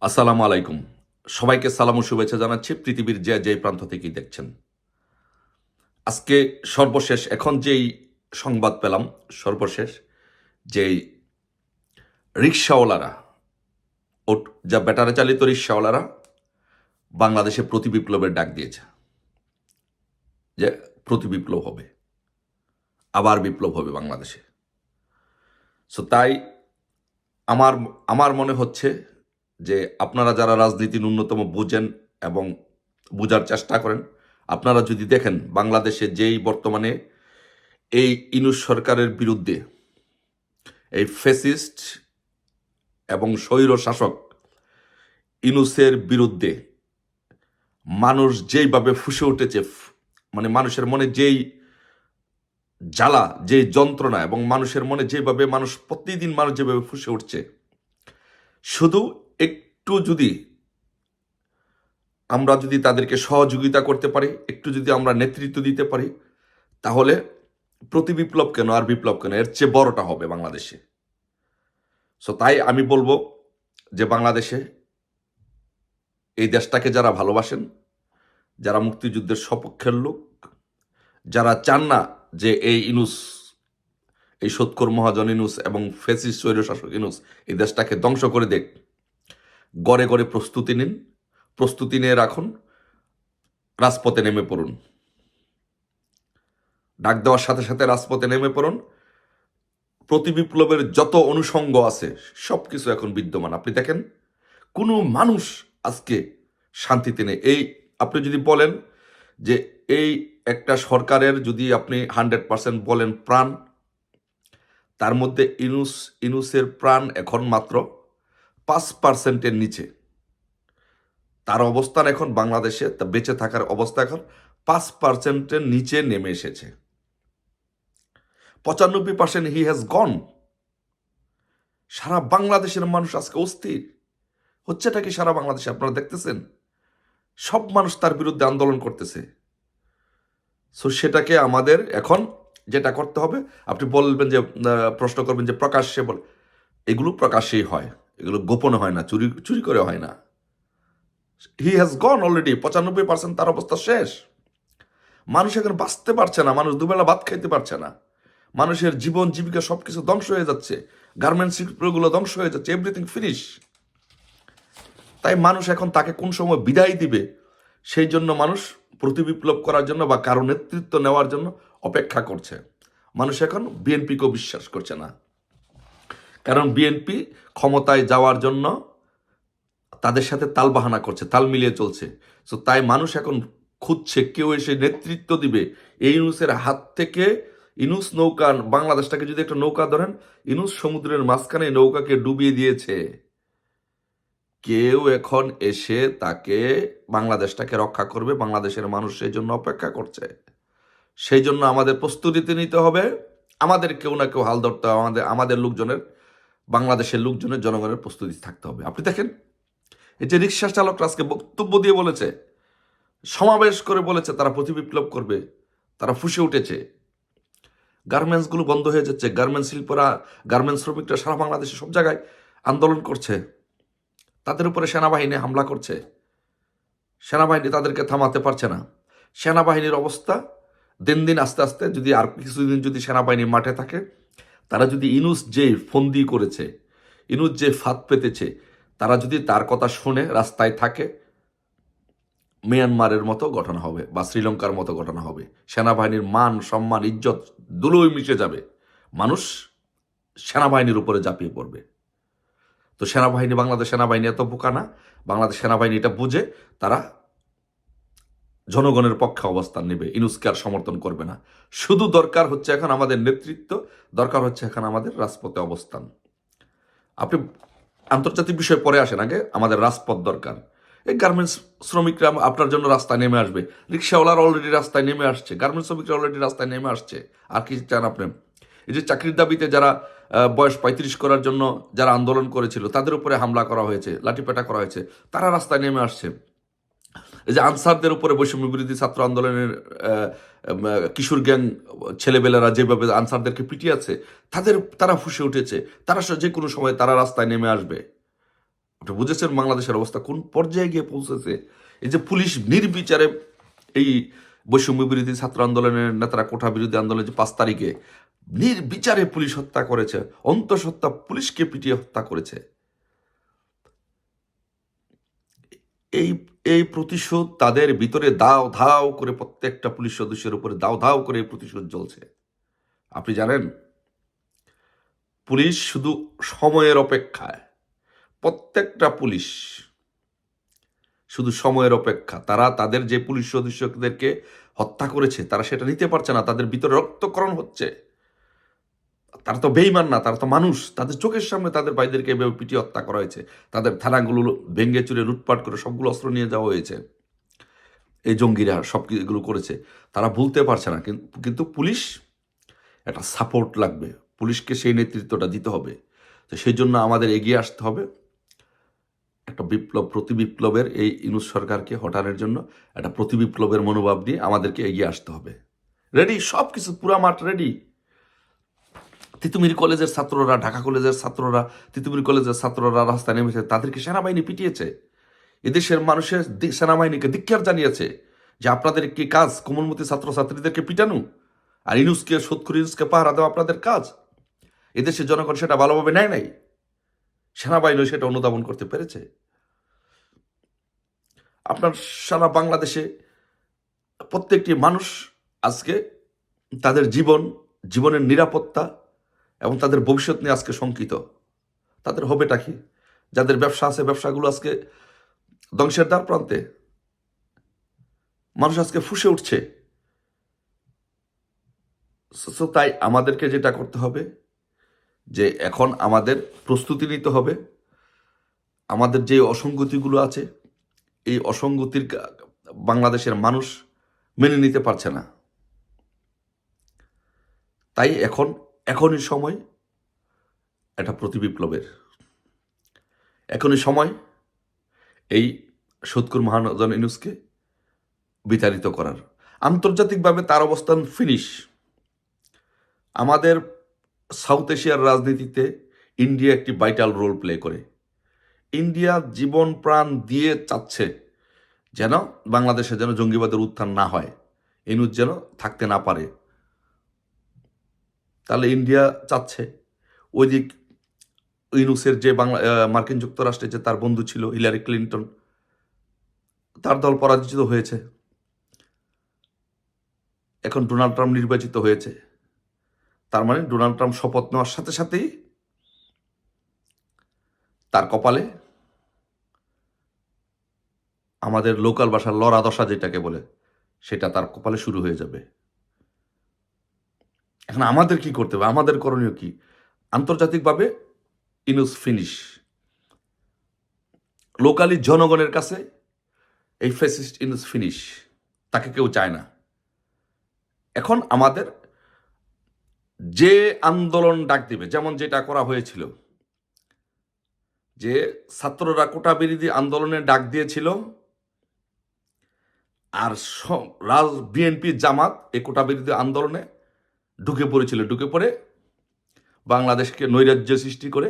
আসসালামু আলাইকুম। সবাইকে সালাম ও শুভেচ্ছা জানাচ্ছি পৃথিবীর যে প্রান্ত থেকেই দেখছেন। আজকে সর্বশেষ এখন যেই সংবাদ পেলাম, সর্বশেষ যেই রিকশাওয়ালারা, যা ব্যাটারি চালিত রিকশাওয়ালারা বাংলাদেশে প্রতি বিপ্লবের ডাক দিয়েছে, যে প্রতি বিপ্লব হবে, আবার বিপ্লব হবে বাংলাদেশে। সো তাই আমার আমার মনে হচ্ছে যে আপনারা যারা রাজনীতি ন্যূনতম বুঝেন এবং বুঝার চেষ্টা করেন, আপনারা যদি দেখেন বাংলাদেশে যেই বর্তমানে এই ইউনূস সরকারের বিরুদ্ধে, এই ফ্যাসিস্ট এবং স্বৈর শাসক ইউনূসের বিরুদ্ধে মানুষ যেইভাবে ফুঁসে উঠেছে, মানে মানুষের মনে যেই জ্বালা, যেই যন্ত্রণা, এবং মানুষের মনে যেভাবে প্রতিদিন মানুষ যেভাবে ফুঁসে উঠছে, শুধু একটু যদি আমরা তাদেরকে সহযোগিতা করতে পারি, একটু যদি আমরা নেতৃত্ব দিতে পারি, তাহলে প্রতি বিপ্লব কেন আর বিপ্লব কেন, এর চেয়ে বড়টা হবে বাংলাদেশে। সো তাই আমি বলবো যে বাংলাদেশে এই দেশটাকে যারা ভালোবাসেন, যারা মুক্তিযুদ্ধের সপক্ষের লোক, যারা চান না যে এই ইউনূস, এই সৎকর মহাজন ইউনূস এবং ফ্যাসিস্ট স্বৈরশাসক ইউনূস এই দেশটাকে ধ্বংস করে দেখ, গড়ে গড়ে প্রস্তুতি নিন, প্রস্তুতি নিয়ে রাখুন, রাজপথে নেমে পড়ুন। ডাক দেওয়ার সাথে সাথে রাজপথে নেমে পড়ুন। প্রতি বিপ্লবের যত অনুষঙ্গ আছে সব কিছু এখন বিদ্যমান। আপনি দেখেন কোনো মানুষ আজকে শান্তিতে নেই। এই আপনি যদি বলেন যে এই একটা সরকারের যদি আপনি 100% বলেন প্রাণ, তার মধ্যে ইউনূসের প্রাণ এখন মাত্র 5%-এর নিচে। তার অবস্থান এখন বাংলাদেশে, বেঁচে থাকার অবস্থা এখন 5%-এর নিচে নেমে এসেছে। 95% হি হ্যাজ গন। সারা বাংলাদেশের মানুষ আজকে অস্থির হচ্ছেটা কি? সারা বাংলাদেশে আপনারা দেখতেছেন সব মানুষ তার বিরুদ্ধে আন্দোলন করতেছে। সো সেটাকে আমাদের এখন যেটা করতে হবে, আপনি বলবেন যে প্রশ্ন করবেন যে প্রকাশ্যে বল, এগুলো প্রকাশ্যেই হয়, এগুলো গোপনে হয় না, চুরি চুরি করে হয় না। He has gone already. 95% তার অবস্থা শেষ। মানুষ এখন বাঁচতে পারছে না, মানুষ দুবেলা ভাত খাইতে পারছে না, মানুষের জীবন জীবিকা সবকিছু ধ্বংস হয়ে যাচ্ছে, গার্মেন্টস শিল্পগুলো ধ্বংস হয়ে যাচ্ছে, এভরিথিং ফিনিশ। তাই মানুষ এখন তাকে কোন সময় বিদায় দিবে সেই জন্য মানুষ প্রতি বিপ্লব করার জন্য বা কারো নেতৃত্ব নেওয়ার জন্য অপেক্ষা করছে। মানুষ এখন বিএনপিকেও বিশ্বাস করছে না, কারণ বিএনপি ক্ষমতায় যাওয়ার জন্য তাদের সাথে তালবাহানা করছে, তাল মিলিয়ে চলছে। সো তাই মানুষ এখন খুঁজছে কেউ এসে নেতৃত্ব দিবে এই ইউনূসের হাত থেকে। ইউনূস নৌকা, বাংলাদেশটাকে যদি একটা নৌকা ধরেন, ইউনূস সমুদ্রের মাঝখানে নৌকাকে ডুবিয়ে দিয়েছে। কেউ এখন এসে তাকে, বাংলাদেশটাকে রক্ষা করবে, বাংলাদেশের মানুষ সেই জন্য অপেক্ষা করছে। সেই জন্য আমাদের প্রস্তুতি নিতে হবে, আমাদের কেউ না কেউ হাল ধরতে হবে, আমাদের লোকজনের, বাংলাদেশের লোকজনের, জনগণের প্রস্তুতি থাকতে হবে। আপনি দেখেন এই যে রিক্সা চালকরা আজকে বক্তব্য দিয়ে বলেছে, সমাবেশ করে বলেছে তারা প্রতি বিপ্লব করবে, তারা ফুঁসে উঠেছে। গার্মেন্টসগুলো বন্ধ হয়ে যাচ্ছে, গার্মেন্টস শিল্পরা, গার্মেন্টস শ্রমিকরা সারা বাংলাদেশে সব জায়গায় আন্দোলন করছে, তাদের উপরে সেনাবাহিনী হামলা করছে, সেনাবাহিনী তাদেরকে থামাতে পারছে না। সেনাবাহিনীর অবস্থা দিন দিন আস্তে আস্তে, যদি আর কিছুদিন যদি সেনাবাহিনী মাঠে থাকে, তারা যদি ইউনূস যে ফন্দি করেছে, ইউনূস যে ফাঁদ পেতেছে, তারা যদি তার কথা শুনে রাস্তায় থাকে, মিয়ানমারের মতো ঘটনা হবে বা শ্রীলঙ্কার মতো ঘটনা হবে। সেনাবাহিনীর মান সম্মান ইজ্জত দুলোই মিশে যাবে, মানুষ সেনাবাহিনীর উপরে ঝাঁপিয়ে পড়বে। তো সেনাবাহিনী, বাংলাদেশ সেনাবাহিনী এত বোকা না, বাংলাদেশ সেনাবাহিনী এটা বুঝে তারা জনগণের পক্ষে অবস্থান নেবে, ইউনূসকে আর সমর্থন করবে না। শুধু দরকার হচ্ছে এখন আমাদের নেতৃত্ব, দরকার হচ্ছে এখন আমাদের রাজপথে অবস্থান। আপনি আন্তর্জাতিক বিষয় পরে আসেন, আগে আমাদের রাজপথ দরকার। এই গার্মেন্টস শ্রমিকরা আপনার জন্য রাস্তায় নেমে আসবে, রিক্সাওয়ালার অলরেডি রাস্তায় নেমে আসছে, গার্মেন্টস শ্রমিকরা অলরেডি রাস্তায় নেমে আসছে। আর কি চান আপনি? এই যে চাকরির দাবিতে যারা বয়স 35 করার জন্য যারা আন্দোলন করেছিল, তাদের উপরে হামলা করা হয়েছে, লাঠিপেটা করা হয়েছে, তারা রাস্তায় নেমে আসছে। এই যে আনসারদের উপরে বৈষম্য বিরোধী ছাত্র আন্দোলনের কিশোর গ্যাং ছেলেবেলারা যেভাবে আনসারদেরকে পিটিয়েছে, তারা ফুঁসে উঠেছে, তারা যে কোনো সময় তারা রাস্তায় নেমে আসবে। আপনি বুঝেছেন বাংলাদেশের অবস্থা কোন পর্যায়ে গিয়ে পৌঁছেছে? এই যে পুলিশ নির্বিচারে এই বৈষম্য বিরোধী ছাত্র আন্দোলনের নেতারা কোটা বিরোধী আন্দোলনের যে 5 তারিখে নির্বিচারে পুলিশ হত্যা করেছে, অন্তঃসত্ত্বা পুলিশকে পিটিয়ে হত্যা করেছে। এই এই প্রতিশোধ তাদের ভিতরে দাও ধাও করে, প্রত্যেকটা পুলিশ সদস্যের উপরে দাও ধাও করে এই প্রতিশোধ চলছে। আপনি জানেন, পুলিশ শুধু সময়ের অপেক্ষায়, প্রত্যেকটা পুলিশ শুধু সময়ের অপেক্ষা। তারা তাদের যে পুলিশ সদস্যদেরকে হত্যা করেছে তারা সেটা নিতে পারছে না, তাদের ভিতরে রক্তক্ষরণ হচ্ছে। তারা তো বেইমান না, তারা তো মানুষ। তাদের চোখের সামনে তাদের ভাইদেরকে এভাবে পিটিয়ে হত্যা করা হয়েছে, তাদের থানাগুলো ভেঙে চুরে লুটপাট করে সবগুলো অস্ত্র নিয়ে যাওয়া হয়েছে। এই জঙ্গিরা সব এগুলো করেছে, তারা ভুলতে পারছে না। কিন্তু পুলিশ একটা সাপোর্ট লাগবে, পুলিশকে সেই নেতৃত্বটা দিতে হবে। তো সেই জন্য আমাদের এগিয়ে আসতে হবে, একটা বিপ্লব, প্রতি বিপ্লবের এই ইউনূস সরকারকে হটানোর জন্য একটা প্রতি বিপ্লবের মনোভাব নিয়ে আমাদেরকে এগিয়ে আসতে হবে। রেডি, সব কিছু পুরা মাঠ রেডি। তিতুমির কলেজের ছাত্ররা, ঢাকা কলেজের ছাত্ররা, তিতুমির কলেজের ছাত্ররা রাস্তায় নেমেছে, তাদেরকে সেনাবাহিনী পিটিয়েছে। এদেশের মানুষের সেনাবাহিনীকে ধিক্কার জানিয়েছে যে আপনাদের কি কাজ কোমলমতি ছাত্রছাত্রীদেরকে পিটানো আর ইউনূসকে, সৎখুর ইউনূসকে পাহারা দেওয়া আপনাদের কাজ? এদেশের জনগণ সেটা ভালোভাবে নেয় নাই, সেনাবাহিনী সেটা অনুধাবন করতে পেরেছে। আপনার সারা বাংলাদেশে প্রত্যেকটি মানুষ আজকে তাদের জীবনের নিরাপত্তা এবং তাদের ভবিষ্যৎ নিয়ে আজকে শঙ্কিত। তাদের হবেটা কি? যাদের ব্যবসা আছে, ব্যবসাগুলো আজকে ধ্বংসের দ্বার প্রান্তে, মানুষ আজকে ফুঁসে উঠছে। তাই আমাদেরকে যেটা করতে হবে যে এখন আমাদের প্রস্তুতি নিতে হবে। আমাদের যে অসঙ্গতিগুলো আছে, এই অসঙ্গতির বাংলাদেশের মানুষ মেনে নিতে পারছে না। তাই এখনই সময় একটা প্রতি বিপ্লবের, এখনই সময় এই সৎখুর মহাজন ইউনূসকে বিতাড়িত করার। আন্তর্জাতিকভাবে তার অবস্থান ফিনিশ। আমাদের সাউথ এশিয়ার রাজনীতিতে ইন্ডিয়া একটি ভাইটাল রোল প্লে করে। ইন্ডিয়া জীবন প্রাণ দিয়ে চাচ্ছে যেন বাংলাদেশে যেন জঙ্গিবাদের উত্থান না হয়, ইউনূস যেন থাকতে না পারে। তাহলে ইন্ডিয়া চাচ্ছে ওই দিক ইউনূসের যে মার্কিন যুক্তরাষ্ট্রে যে তার বন্ধু ছিল হিলারি ক্লিন্টন, তার দল পরাজিত হয়েছে, এখন ডোনাল্ড ট্রাম্প নির্বাচিত হয়েছে। তার মানে ডোনাল্ড ট্রাম্প শপথ নেওয়ার সাথে সাথেই তার কপালে আমাদের লোকাল ভাষার লড়া দশা যেটাকে বলে, সেটা তার কপালে শুরু হয়ে যাবে। এখন আমাদের কি করতে হবে? আমাদের করণীয় কি? আন্তর্জাতিকভাবে ইউনূস ফিনিশ। লোকালি জনগণের কাছে এই ফ্যাসিস্ট ইউনূস ফিনিশ, তাকে কেউ চায় না। এখন আমাদের যে আন্দোলন ডাক দিবে, যেমন যেটা করা হয়েছিল, যে ছাত্ররা কোটা বিরোধী আন্দোলনে ডাক দিয়েছিল, আর বিএনপি জামাত এই কোটা বিরোধী আন্দোলনে ঢুকে পড়েছিল, ঢুকে পড়ে বাংলাদেশকে নৈরাজ্য সৃষ্টি করে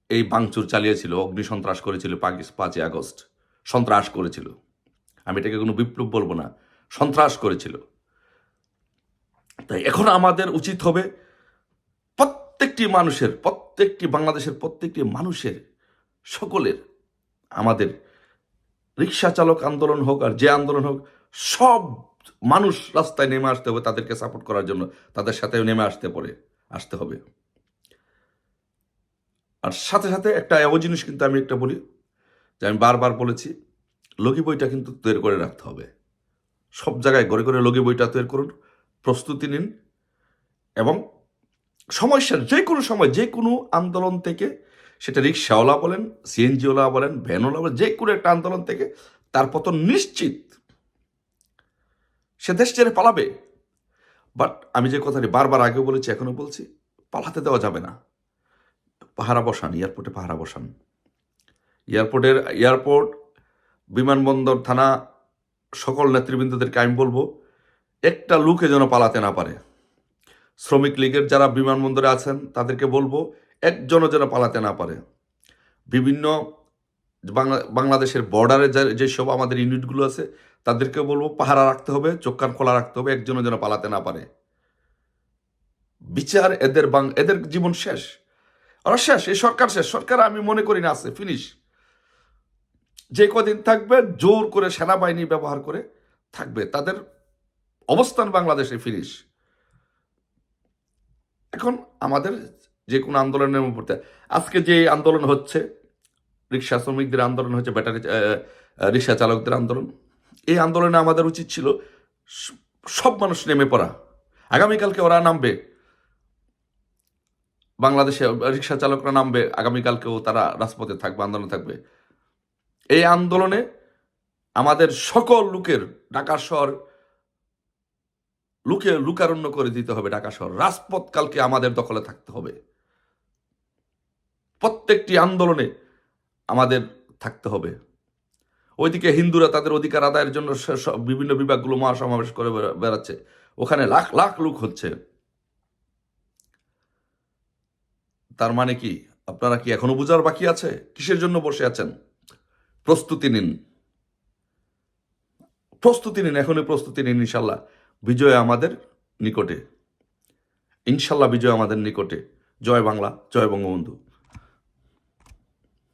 এই ভাঙচুর চালিয়েছিল, অগ্নিসন্ত্রাস করেছিল। 5ই আগস্ট সন্ত্রাস করেছিল। আমি এটাকে কোনো বিপ্লব বলবো না, সন্ত্রাস করেছিল। তাই এখন আমাদের উচিত হবে বাংলাদেশের প্রত্যেকটি মানুষের, সকলের, আমাদের রিক্সা চালক আন্দোলন হোক আর যে আন্দোলন হোক, সব মানুষ রাস্তায় নেমে আসতে হবে তাদেরকে সাপোর্ট করার জন্য, তাদের সাথে নেমে আসতে হবে। আর সাথে সাথে একটা এমন জিনিস কিন্তু আমি একটা বলি, যে আমি বারবার বলেছি, লগি বইটা কিন্তু তৈরি করে রাখতে হবে। সব জায়গায় ঘরে ঘরে লগি বইটা তৈরি করুন, প্রস্তুতি নিন, এবং সমস্যার যে কোনো সময় যে কোনো আন্দোলন থেকে, সেটা রিক্সাওয়ালা বলেন, সিএনজিওয়ালা বলেন, ভ্যানওয়ালা বলেন, যে কোনো একটা আন্দোলন থেকে তার পতন নিশ্চিত। সে দেশ ছেড়ে পালাবে। বাট আমি যে কথাটি বারবার আগেও বলেছি, এখনো বলছি, পালাতে দেওয়া যাবে না। পাহারা বসান, এয়ারপোর্টে পাহারা বসান। এয়ারপোর্ট, বিমানবন্দর, থানা, সকল নেতৃবৃন্দদেরকে আমি বলবো, একটা লোকে যেন পালাতে না পারে। শ্রমিক লীগের যারা বিমানবন্দরে আছেন তাদেরকে বলবো, একজনও যেন পালাতে না পারে। বিভিন্ন বাংলাদেশের বর্ডারে যেসব আমাদের ইউনিটগুলো আছে তাদেরকে বলবো পাহারা রাখতে হবে, চোখ কান খোলা রাখতে হবে, একজনও যেন পালাতে না পারে। বিচার এদের জীবন শেষ, ওরা শেষ, এই সরকার শেষ। সরকার আমি মনে করি না আছে, ফিনিশ। যে কদিন থাকবে জোর করে সেনাবাহিনী ব্যবহার করে থাকবে, তাদের অবস্থান বাংলাদেশে ফিনিশ। এখন আমাদের যে কোনো আন্দোলনের উপর, আজকে যে আন্দোলন হচ্ছে, রিক্সা শ্রমিকদের আন্দোলন হচ্ছে, ব্যাটারি রিক্সা চালকদের আন্দোলন, এই আন্দোলনে আমাদের উচিত ছিল সব মানুষ নেমে পড়া। আগামীকালকে ওরা নামবে, বাংলাদেশে রিক্সা চালকরা নামবে, আগামীকালকেও তারা রাজপথে থাকবে, আন্দোলন থাকবে। এই আন্দোলনে আমাদের সকল লোকের, ঢাকা শহর লুকারণ্য করে দিতে হবে। ঢাকা শহর রাজপথ কালকে আমাদের দখলে থাকতে হবে। প্রত্যেকটি আন্দোলনে আমাদের থাকতে হবে। ওইদিকে হিন্দুরা তাদের অধিকার আদায়ের জন্য বিভিন্ন বিভাগগুলো মহাসমাবেশ করে বেড়াচ্ছে, ওখানে লাখ লাখ লোক হচ্ছে। তার মানে কি আপনারা কি এখনো বোঝার বাকি আছে? কিসের জন্য বসে আছেন? প্রস্তুতি নিন, প্রস্তুতি নিন, এখনই প্রস্তুতি নিন। ইনশাল্লাহ বিজয় আমাদের নিকটে, ইনশাল্লাহ বিজয় আমাদের নিকটে। জয় বাংলা, জয় বঙ্গবন্ধু।